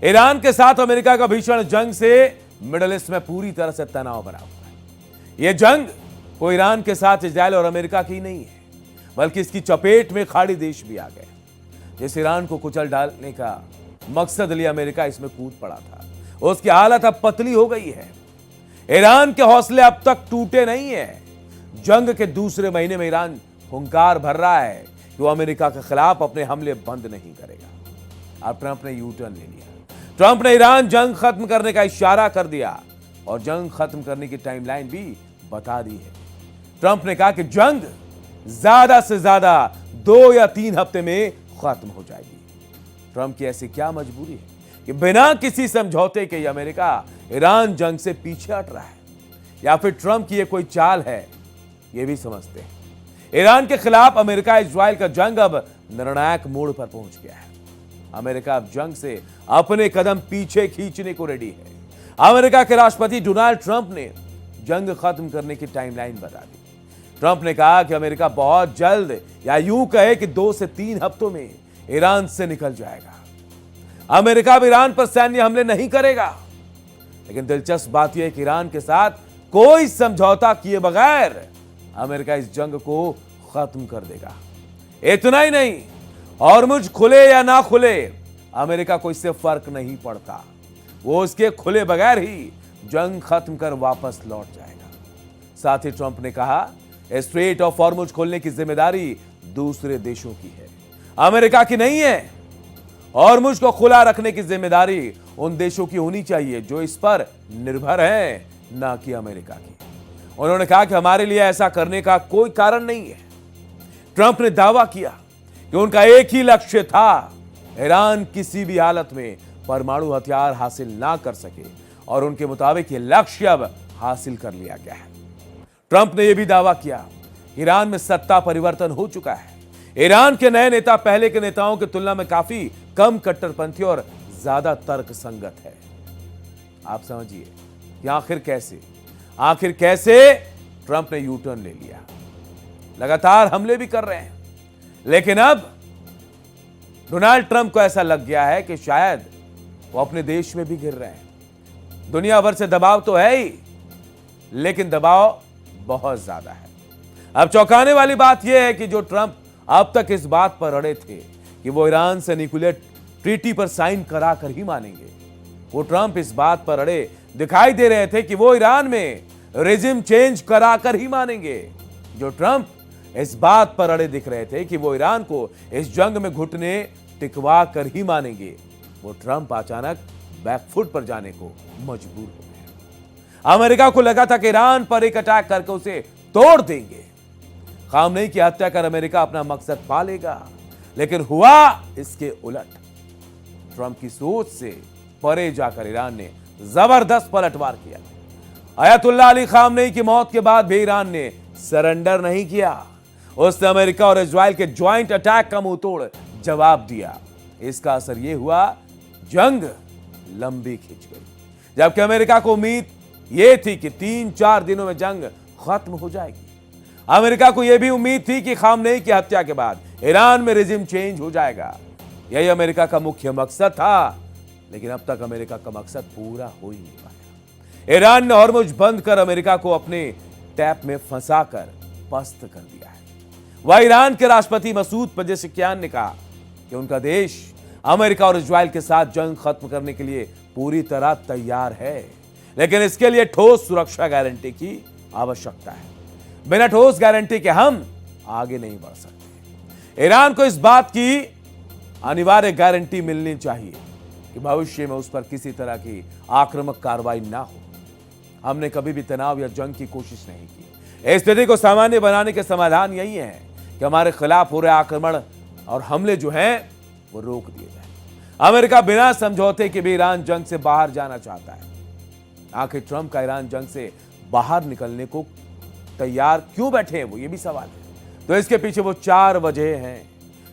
Iran के साथ America का भीषण जंग से मिडिल ईस्ट में पूरी तरह से तनाव बना हुआ है। यह जंग कोई ईरान के साथ इजराइल और अमेरिका की नहीं है, बल्कि इसकी चपेट में खाड़ी देश भी आ गए। जिस ईरान को कुचल डालने का मकसद लिए अमेरिका इसमें कूद पड़ा था, उसकी हालत अब पतली हो गई है। ईरान के हौसले अब तक टूटे नहीं है। जंग के दूसरे महीने में ईरान हुंकार भर रहा है कि वो अमेरिका के खिलाफ अपने हमले बंद नहीं करेगा। अब ट्रंप ने यू टर्न ले लिया। ट्रंप ने ईरान जंग खत्म करने का इशारा कर दिया और जंग खत्म करने की टाइमलाइन भी बता दी है। ट्रंप ने कहा कि जंग ज्यादा से ज्यादा 2 या 3 हफ्ते में खत्म हो जाएगी। ट्रंप की ऐसी क्या मजबूरी है कि बिना किसी समझौते के ये अमेरिका ईरान जंग से पीछे हट रहा है, या फिर ट्रंप की ये कोई चाल है, ये भी समझते हैं। ईरान के खिलाफ अमेरिका इजराइल का जंग अब निर्णायक मोड़ पर पहुंच गया है। अमेरिका अब जंग से अपने कदम पीछे खींचने को रेडी है। अमेरिका के राष्ट्रपति डोनाल्ड ट्रंप ने जंग खत्म करने की टाइमलाइन बता दी। ट्रंप ने कहा कि अमेरिका बहुत जल्द, या यूं कहे कि 2 से 3 हफ्तों में ईरान से निकल जाएगा। अमेरिका अब ईरान पर सैन्य हमले नहीं करेगा, लेकिन दिलचस्प बात यह है कि ईरान के साथ कोई समझौता किए बगैर अमेरिका इस जंग को खत्म कर देगा। इतना ही नहीं, हॉर्मुज़ खुले या ना खुले, अमेरिका को इससे फर्क नहीं पड़ता। वो उसके खुले बगैर ही जंग खत्म कर वापस लौट जाएगा। साथ ही ट्रंप ने कहा, स्ट्रेट ऑफ हॉर्मुज़ खोलने की जिम्मेदारी दूसरे देशों की है, अमेरिका की नहीं है। हॉर्मुज़ को खुला रखने की जिम्मेदारी उन देशों की होनी चाहिए जो इस पर निर्भर हैं, ना कि अमेरिका की। उन्होंने कहा कि हमारे लिए ऐसा करने का कोई कारण नहीं है। ट्रंप ने दावा किया कि उनका एक ही लक्ष्य था, ईरान किसी भी हालत में परमाणु हथियार हासिल ना कर सके, और उनके मुताबिक यह लक्ष्य अब हासिल कर लिया गया है। ट्रंप ने यह भी दावा किया, ईरान में सत्ता परिवर्तन हो चुका है। ईरान के नए नेता पहले के नेताओं की तुलना में काफी कम कट्टरपंथी और ज्यादा तर्क संगत है। आप समझिए कि आखिर कैसे ट्रंप ने यू टर्न ले लिया। लगातार हमले भी कर रहे हैं, लेकिन अब डोनाल्ड ट्रंप को ऐसा लग गया है कि शायद वो अपने देश में भी गिर रहे हैं। दुनिया भर से दबाव तो है ही, लेकिन दबाव बहुत ज्यादा है। अब चौंकाने वाली बात यह है कि जो ट्रंप अब तक इस बात पर अड़े थे कि वो ईरान से न्यूक्लियर ट्रीटी पर साइन कराकर ही मानेंगे, वो ट्रंप इस बात पर अड़े दिखाई दे रहे थे कि वो ईरान में रेजिम चेंज कराकर ही मानेंगे। जो ट्रंप इस बात पर अड़े दिख रहे थे कि वो ईरान को इस जंग में घुटने टिकवा कर ही मानेंगे, वो ट्रंप अचानक बैकफुट पर जाने को मजबूर हो गए। अमेरिका को लगा था कि ईरान पर एक अटैक करके उसे तोड़ देंगे। खामनेई की हत्या कर अमेरिका अपना मकसद पा लेगा, लेकिन हुआ इसके उलट। ट्रंप की सोच से परे जाकर ईरान ने जबरदस्त पलटवार किया। अयतुल्लाह अली खामनेई की मौत के बाद भी ईरान ने सरेंडर नहीं किया। उसने अमेरिका और इजराइल के ज्वाइंट अटैक का मुंहतोड़ जवाब दिया। इसका असर यह हुआ, जंग लंबी खिंच गई। जबकि अमेरिका को उम्मीद यह थी कि 3-4 दिनों में जंग खत्म हो जाएगी। अमेरिका को यह भी उम्मीद थी कि खामनेई की हत्या के बाद ईरान में रेजिम चेंज हो जाएगा। यही अमेरिका का मुख्य मकसद था, लेकिन अब तक अमेरिका का मकसद पूरा हो ही नहीं पाया। ईरान ने हॉर्मुज़ बंद कर अमेरिका को अपने टैप में फंसाकर पस्त कर दिया है। वह ईरान के राष्ट्रपति मसूद पेजेश्कियान ने कहा कि उनका देश अमेरिका और इजराइल के साथ जंग खत्म करने के लिए पूरी तरह तैयार है, लेकिन इसके लिए ठोस सुरक्षा गारंटी की आवश्यकता है। बिना ठोस गारंटी के हम आगे नहीं बढ़ सकते। ईरान को इस बात की अनिवार्य गारंटी मिलनी चाहिए कि भविष्य में उस पर किसी तरह की आक्रामक कार्रवाई ना हो। हमने कभी भी तनाव या जंग की कोशिश नहीं की। इस स्थिति को सामान्य बनाने के समाधान यही है कि हमारे खिलाफ हो रहे आक्रमण और हमले जो हैं वो रोक दिए जाए। अमेरिका बिना समझौते के भी ईरान जंग से बाहर जाना चाहता है। आखिर ट्रंप का ईरान जंग से बाहर निकलने को तैयार क्यों बैठे हैं, वो ये भी सवाल है। तो इसके पीछे वो 4 वजह हैं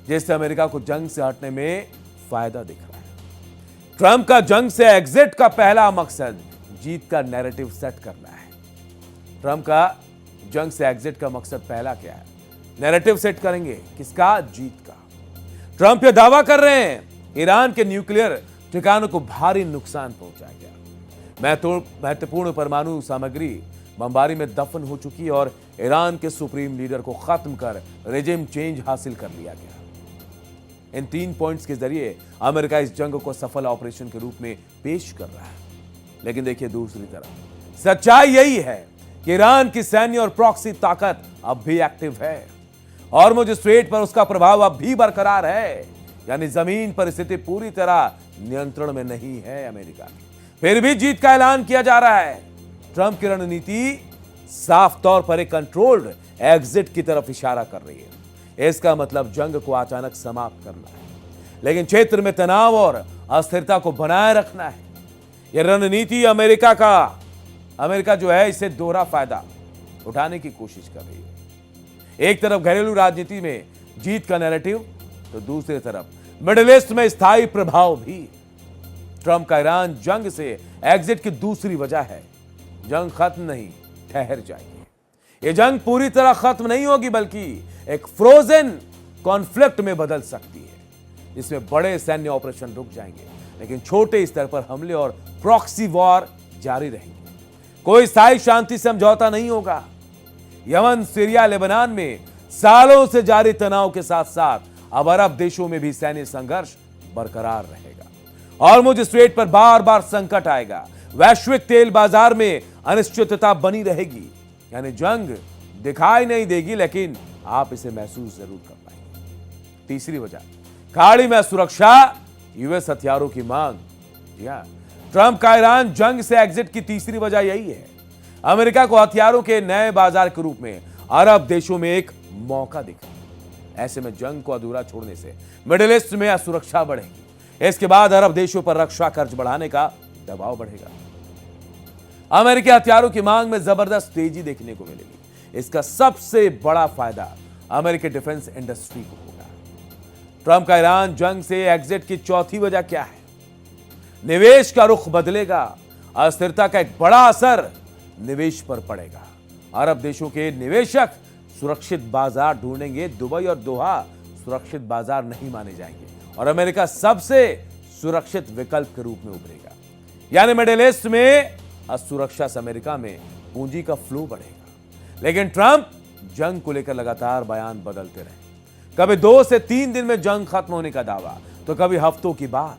जिससे अमेरिका को जंग से हटने में फायदा दिख रहा है। ट्रंप का जंग से एग्जिट का पहला मकसद जीत का नैरेटिव सेट करना है। ट्रंप का जंग से एग्जिट का मकसद पहला क्या है? नैरेटिव सेट करेंगे। किसका? जीत का। ट्रंप ये दावा कर रहे हैं ईरान के न्यूक्लियर ठिकानों को भारी नुकसान पहुंचा गया। महत्वपूर्ण परमाणु सामग्री बमबारी में दफन हो चुकी और ईरान के सुप्रीम लीडर को खत्म कर रेजिम चेंज हासिल कर लिया गया। इन 3 पॉइंट्स के जरिए अमेरिका इस जंग को सफल ऑपरेशन के रूप में पेश कर रहा है। लेकिन देखिए, दूसरी तरफ सच्चाई यही है कि ईरान की सैन्य और प्रॉक्सी ताकत अब भी एक्टिव है। हॉर्मुज स्ट्रेट पर उसका प्रभाव अब भी बरकरार है, यानी जमीन पर स्थिति पूरी तरह नियंत्रण में नहीं है अमेरिका की। फिर भी जीत का ऐलान किया जा रहा है। ट्रंप की रणनीति साफ तौर पर एक कंट्रोल्ड एग्जिट की तरफ इशारा कर रही है। इसका मतलब जंग को अचानक समाप्त करना है, लेकिन क्षेत्र में तनाव और अस्थिरता को बनाए रखना है। यह रणनीति अमेरिका जो है इसे दोहरा फायदा उठाने की कोशिश कर रही है। एक तरफ घरेलू राजनीति में जीत का नैरेटिव, तो दूसरी तरफ मिडिल ईस्ट में स्थायी प्रभाव भी। ट्रंप का ईरान जंग से एग्जिट की दूसरी वजह है, जंग खत्म नहीं, ठहर जाएगी। यह जंग पूरी तरह खत्म नहीं होगी, बल्कि एक फ्रोजन कॉन्फ्लिक्ट में बदल सकती है, जिसमें बड़े सैन्य ऑपरेशन रुक जाएंगे, लेकिन छोटे स्तर पर हमले और प्रॉक्सी वॉर जारी रहेंगे। कोई स्थायी शांति समझौता नहीं होगा। यमन, सीरिया, लेबनान में सालों से जारी तनाव के साथ साथ अब अरब देशों में भी सैन्य संघर्ष बरकरार रहेगा। हॉर्मुज स्ट्रेट पर बार बार संकट आएगा। वैश्विक तेल बाजार में अनिश्चितता बनी रहेगी। यानी जंग दिखाई नहीं देगी, लेकिन आप इसे महसूस जरूर कर पाएंगे। तीसरी वजह, खाड़ी में सुरक्षा, यूएस हथियारों की मांग। ट्रंप का ईरान जंग से एग्जिट की तीसरी वजह यही है। अमेरिका को हथियारों के नए बाजार के रूप में अरब देशों में एक मौका दिखा। ऐसे में जंग को अधूरा छोड़ने से मिडिल ईस्ट में असुरक्षा बढ़ेगी। इसके बाद अरब देशों पर रक्षा खर्च बढ़ाने का दबाव बढ़ेगा। अमेरिकी हथियारों की मांग में जबरदस्त तेजी देखने को मिलेगी। इसका सबसे बड़ा फायदा अमेरिकी डिफेंस इंडस्ट्री को होगा। ट्रंप का ईरान जंग से एग्जिट की चौथी वजह क्या है? निवेश का रुख बदलेगा। अस्थिरता का एक बड़ा असर निवेश पर पड़ेगा। अरब देशों के निवेशक सुरक्षित बाजार ढूंढेंगे। दुबई और दोहा सुरक्षित बाजार नहीं माने जाएंगे और अमेरिका सबसे सुरक्षित विकल्प के रूप में उभरेगा। यानी मिडिल ईस्ट में असुरक्षा से अमेरिका में पूंजी का फ्लो बढ़ेगा। लेकिन ट्रंप जंग को लेकर लगातार बयान बदलते रहे। कभी 2 से 3 दिन में जंग खत्म होने का दावा, तो कभी हफ्तों की बात,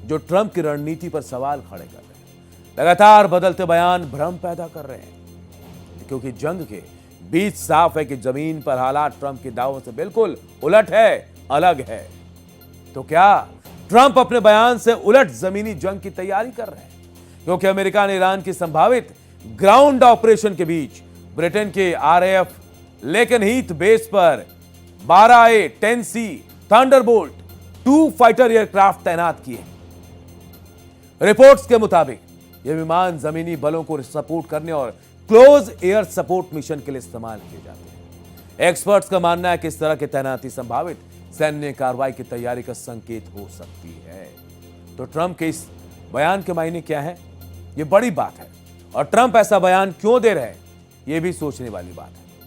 जो ट्रंप की रणनीति पर सवाल खड़े कर रहे हैं। लगातार बदलते बयान भ्रम पैदा कर रहे हैं, क्योंकि जंग के बीच साफ है कि जमीन पर हालात ट्रंप के दावों से बिल्कुल उलट है, अलग है। तो क्या ट्रंप अपने बयान से उलट जमीनी जंग की तैयारी कर रहे हैं? क्योंकि अमेरिका ने ईरान की संभावित ग्राउंड ऑपरेशन के बीच ब्रिटेन के RAF लेकनहीथ बेस पर 12A 10C Thunderbolt 2 fighter aircraft तैनात किए। रिपोर्ट्स के मुताबिक ये विमान जमीनी बलों को सपोर्ट करने और क्लोज एयर सपोर्ट मिशन के लिए इस्तेमाल किए जाते हैं। एक्सपर्ट्स का मानना है कि इस तरह की तैनाती संभावित सैन्य कार्रवाई की तैयारी का संकेत हो सकती है। तो ट्रंप के इस बयान के मायने क्या है? ये बड़ी बात है, और ट्रंप ऐसा बयान क्यों दे रहे हैं, ये भी सोचने वाली बात है।